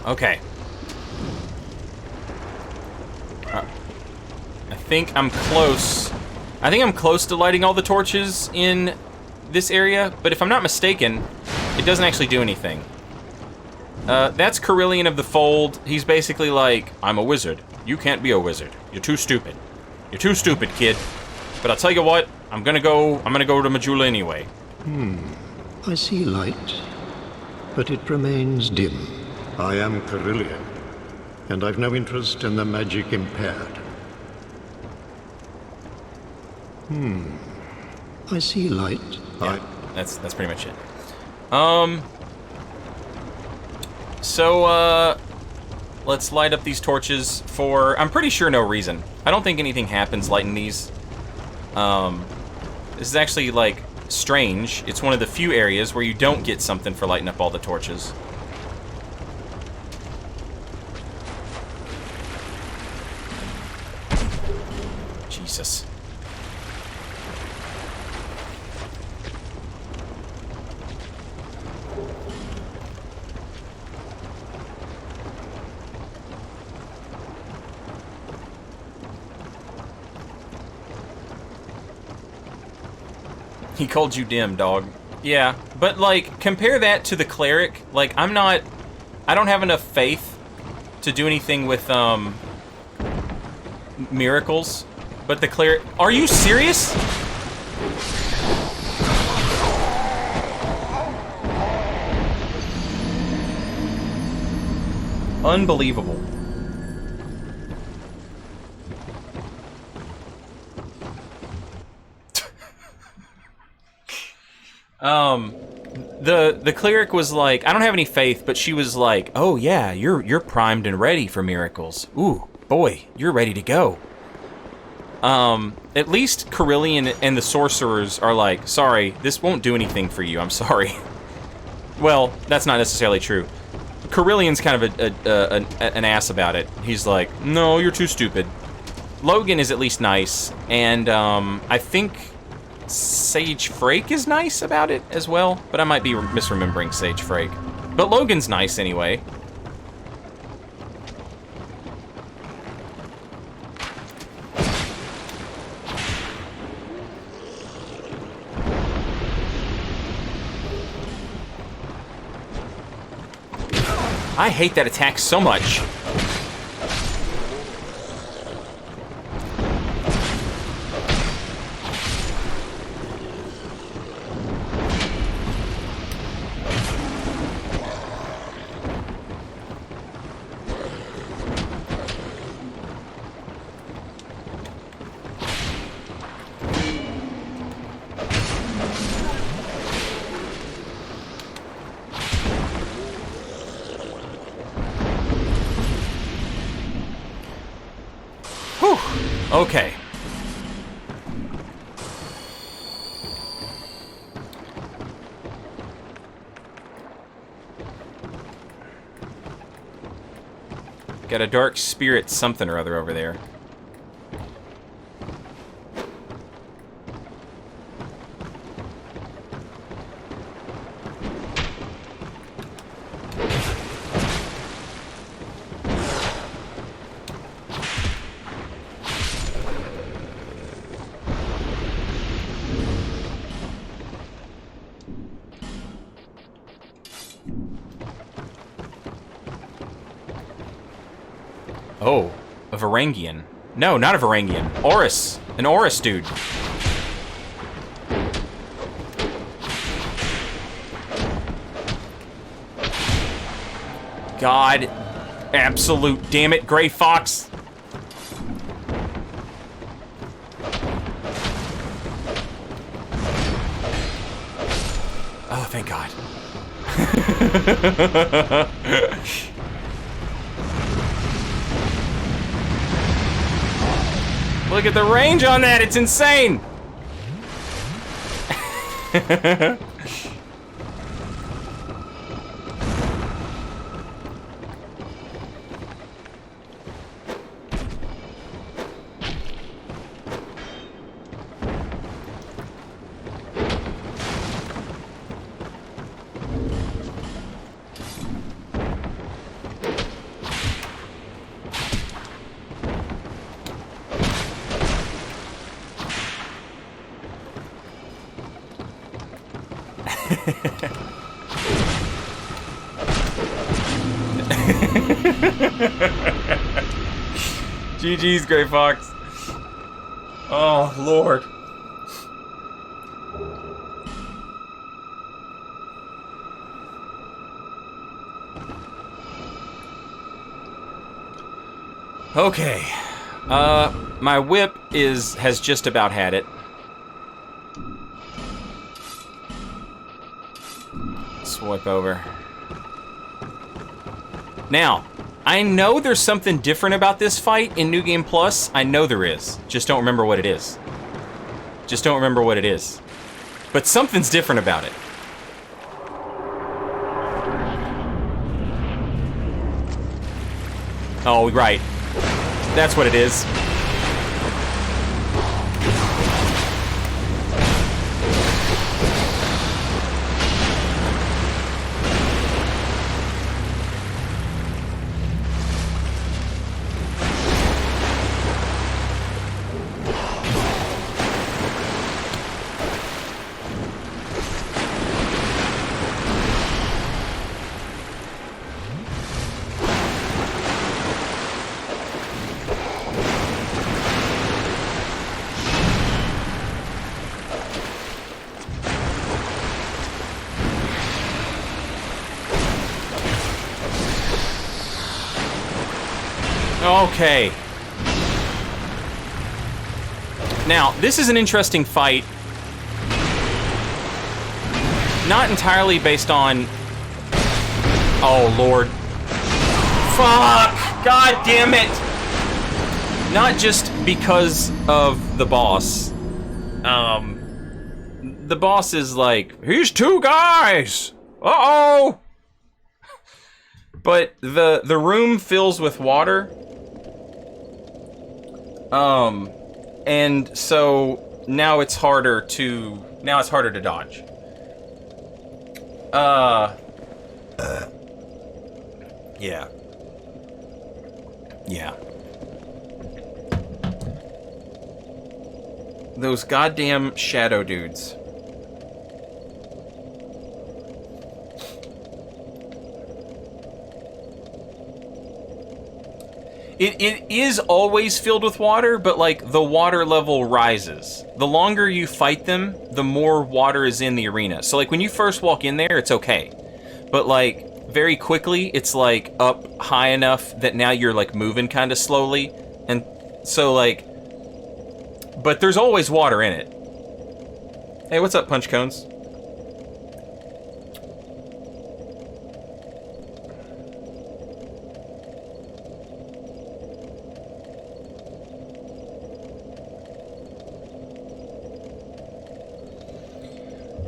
Okay. I think I'm close. I think I'm close to lighting all the torches in this area, but if I'm not mistaken, it doesn't actually do anything. That's Carillion of the Fold. He's basically like, I'm a wizard. You can't be a wizard. You're too stupid. You're too stupid, kid. But I'll tell you what, I'm gonna go to Majula anyway. I see light, but it remains dim. I am Carillion, and I've no interest in the magic impaired. I see light. Yeah, that's pretty much it. So, let's light up these torches for, I'm pretty sure, no reason. I don't think anything happens lighting these. This is actually, like, strange. It's one of the few areas where you don't get something for lighting up all the torches. Jesus. He called you dim, dog. Yeah, but, like, compare that to the cleric. Like, I don't have enough faith to do anything with, miracles. But the cleric... Are you serious? Unbelievable. The cleric was like, I don't have any faith, but she was like, oh yeah, you're primed and ready for miracles. Ooh, boy, you're ready to go. At least Carillion and the sorcerers are like, sorry, this won't do anything for you, I'm sorry. Well, that's not necessarily true. Carillion's kind of an ass about it. He's like, no, you're too stupid. Logan is at least nice, and I think Sage Frake is nice about it as well, but I might be misremembering Sage Frake. But Logan's nice anyway. I hate that attack so much. Okay. Got a dark spirit something or other over there. Oh, a Varangian. No, not a Varangian. Oris. An Oris dude. God. Absolute damn it, Gray Fox. Oh, thank God. Look at the range on that, it's insane! GG's, Gray Fox. Oh, Lord. Okay. My whip has just about had it. Swipe over. Now, I know there's something different about this fight in New Game Plus. I know there is. Just don't remember what it is. Just don't remember what it is. But something's different about it. Oh, right. That's what it is. Okay. Now, this is an interesting fight. Not entirely based on... Oh, Lord. Fuck! God damn it! Not just because of the boss. The boss is like, he's two guys! Uh-oh! But the room fills with water. And so now it's harder to dodge. Yeah. Yeah. Those goddamn shadow dudes. It is always filled with water, but, like, the water level rises. The longer you fight them, the more water is in the arena. So, like, when you first walk in there, it's okay. But, like, very quickly, it's, like, up high enough that now you're, like, moving kind of slowly. And so, like... But there's always water in it. Hey, what's up, Punch Cones?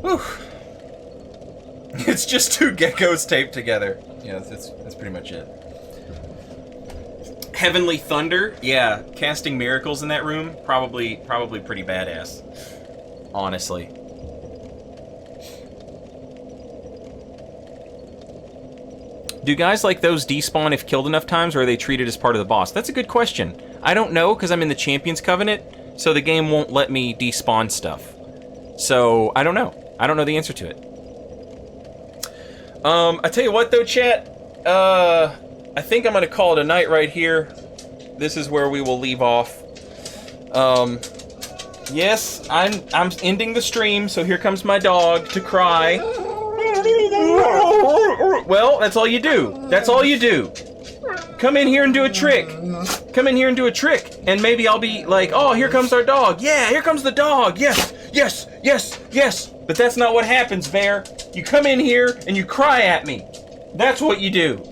Whew. It's just two geckos taped together. Yeah, that's pretty much it. Heavenly Thunder, yeah, casting miracles in that room, probably pretty badass. Honestly. Do guys like those despawn if killed enough times, or are they treated as part of the boss? That's a good question. I don't know, because I'm in the Champions Covenant, so the game won't let me despawn stuff. So, I don't know. I don't know the answer to it. I tell you what though, chat, I think I'm gonna call it a night right here. This is where we will leave off. Yes, I'm ending the stream, so here comes my dog to cry. Well, that's all you do. That's all you do. Come in here and do a trick. Come in here and do a trick, and maybe I'll be like, oh, here comes our dog. Yeah, here comes the dog. Yes, yes, yes, yes. But that's not what happens, Bear. You come in here and you cry at me. That's what you do.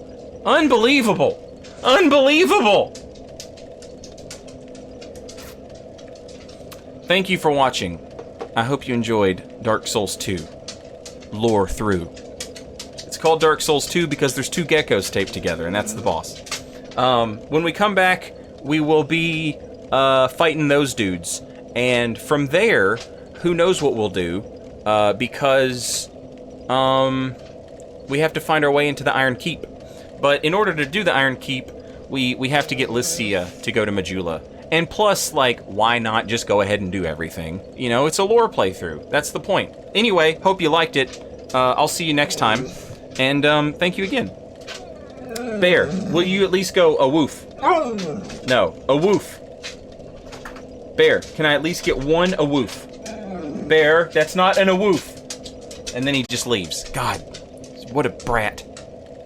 Unbelievable. Unbelievable. Thank you for watching. I hope you enjoyed Dark Souls 2. Lore through. It's called Dark Souls 2 because there's two geckos taped together, and that's the boss. When we come back, we will be fighting those dudes. And from there, who knows what we'll do, because we have to find our way into the Iron Keep. But in order to do the Iron Keep, we have to get Lycia to go to Majula. And plus, like, why not just go ahead and do everything? You know, it's a lore playthrough. That's the point. Anyway, hope you liked it. I'll see you next time. And thank you again. Bear, will you at least go a woof? No, a woof. Bear, can I at least get one a woof? Bear, that's not an a woof. And then he just leaves. God, what a brat.